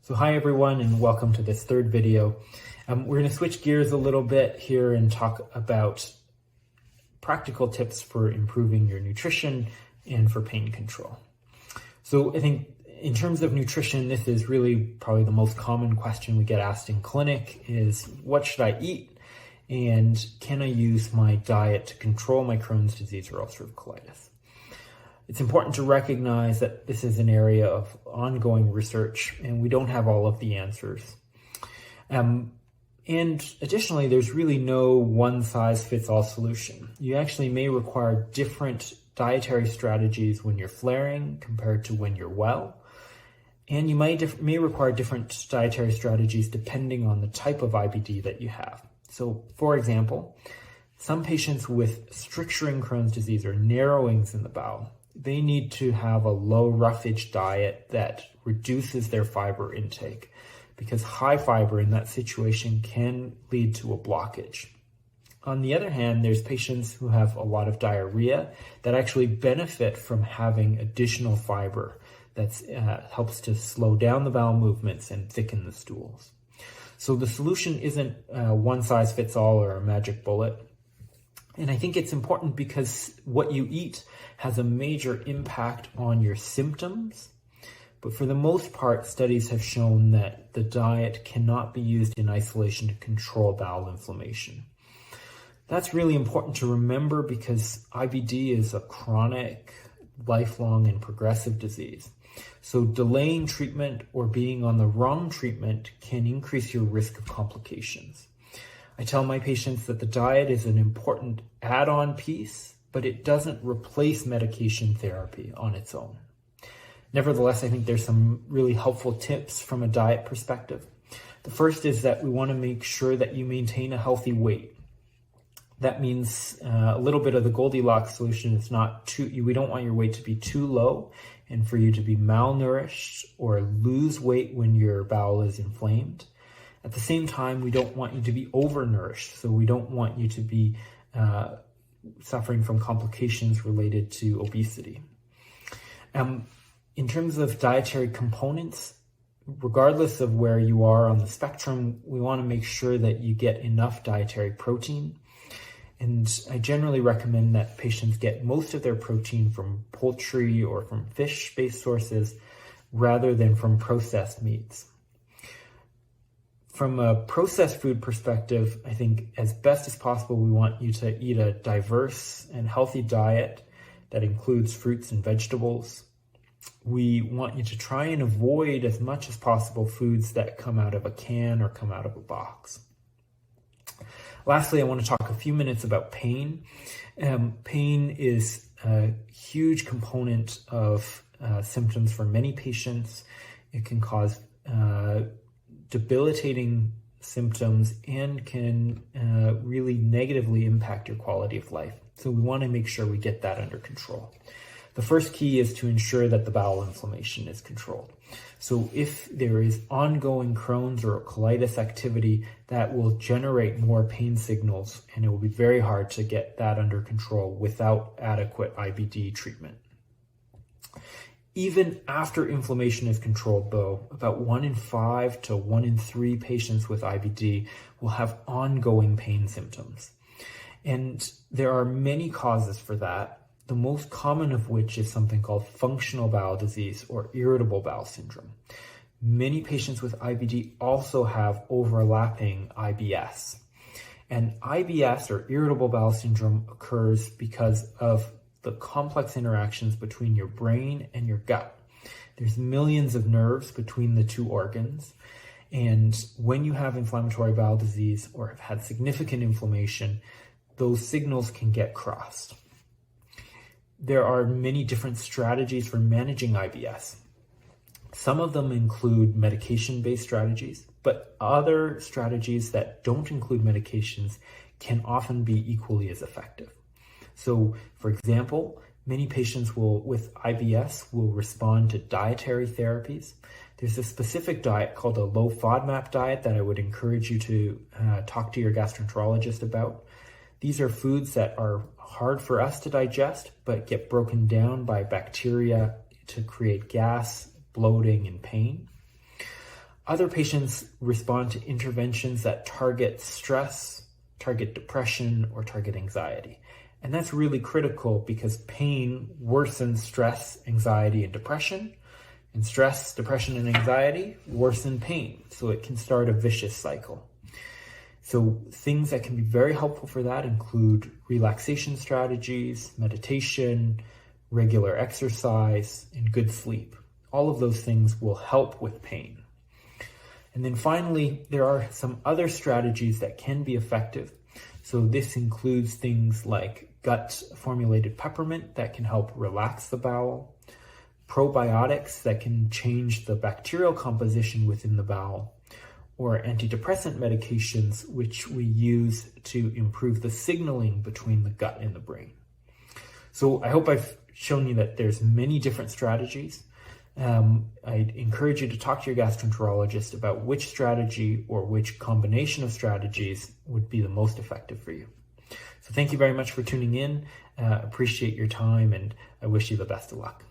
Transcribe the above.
So hi everyone and welcome to this third video. We're going to switch gears a little bit here and talk about practical tips for improving your nutrition and for pain control. So I think in terms of nutrition, this is really probably the most common question we get asked in clinic is, what should I eat? And can I use my diet to control my Crohn's disease or ulcerative colitis? It's important to recognize that this is an area of ongoing research and we don't have all of the answers. And additionally, there's really no one-size-fits-all solution. You actually may require different dietary strategies when you're flaring compared to when you're well. And you may require different dietary strategies depending on the type of IBD that you have. So, for example, some patients with stricturing Crohn's disease or narrowings in the bowel, they need to have a low roughage diet that reduces their fiber intake because high fiber in that situation can lead to a blockage. On the other hand, there's patients who have a lot of diarrhea that actually benefit from having additional fiber that helps to slow down the bowel movements and thicken the stools. So the solution isn't one size fits all or a magic bullet. And I think it's important because what you eat has a major impact on your symptoms. But for the most part, studies have shown that the diet cannot be used in isolation to control bowel inflammation. That's really important to remember because IBD is a chronic, lifelong, and progressive disease. So delaying treatment or being on the wrong treatment can increase your risk of complications. I tell my patients that the diet is an important add-on piece, but it doesn't replace medication therapy on its own. Nevertheless, I think there's some really helpful tips from a diet perspective. The first is that we want to make sure that you maintain a healthy weight. That means a little bit of the Goldilocks solution. It's not we don't want your weight to be too low and for you to be malnourished or lose weight when your bowel is inflamed. At the same time, we don't want you to be overnourished, so we don't want you to be suffering from complications related to obesity. In terms of dietary components, regardless of where you are on the spectrum, we want to make sure that you get enough dietary protein. And I generally recommend that patients get most of their protein from poultry or from fish-based sources rather than from processed meats. From a processed food perspective, I think as best as possible, we want you to eat a diverse and healthy diet that includes fruits and vegetables. We want you to try and avoid as much as possible foods that come out of a can or come out of a box. Lastly, I want to talk a few minutes about pain. Pain is a huge component of symptoms for many patients. It can cause debilitating symptoms and can really negatively impact your quality of life. So we want to make sure we get that under control. The first key is to ensure that the bowel inflammation is controlled. So if there is ongoing Crohn's or colitis activity, that will generate more pain signals, and it will be very hard to get that under control without adequate IBD treatment. Even after inflammation is controlled, though, about 1 in 5 to 1 in 3 patients with IBD will have ongoing pain symptoms. And there are many causes for that, the most common of which is something called functional bowel disease or irritable bowel syndrome. Many patients with IBD also have overlapping IBS. And IBS or irritable bowel syndrome occurs because of the complex interactions between your brain and your gut. There's millions of nerves between the two organs. And when you have inflammatory bowel disease or have had significant inflammation, those signals can get crossed. There are many different strategies for managing IBS. Some of them include medication-based strategies, but other strategies that don't include medications can often be equally as effective. So, for example, many patients with IBS will respond to dietary therapies. There's a specific diet called a low FODMAP diet that I would encourage you to talk to your gastroenterologist about. These are foods that are hard for us to digest, but get broken down by bacteria to create gas, bloating, and pain. Other patients respond to interventions that target stress, target depression, or target anxiety. And that's really critical because pain worsens stress, anxiety, and depression. And stress, depression, and anxiety worsen pain. So it can start a vicious cycle. So things that can be very helpful for that include relaxation strategies, meditation, regular exercise, and good sleep. All of those things will help with pain. And then finally, there are some other strategies that can be effective. So this includes things like gut-formulated peppermint that can help relax the bowel, probiotics that can change the bacterial composition within the bowel, or antidepressant medications which we use to improve the signaling between the gut and the brain. So I hope I've shown you that there's many different strategies. I'd encourage you to talk to your gastroenterologist about which strategy or which combination of strategies would be the most effective for you. So thank you very much for tuning in. Appreciate your time, and I wish you the best of luck.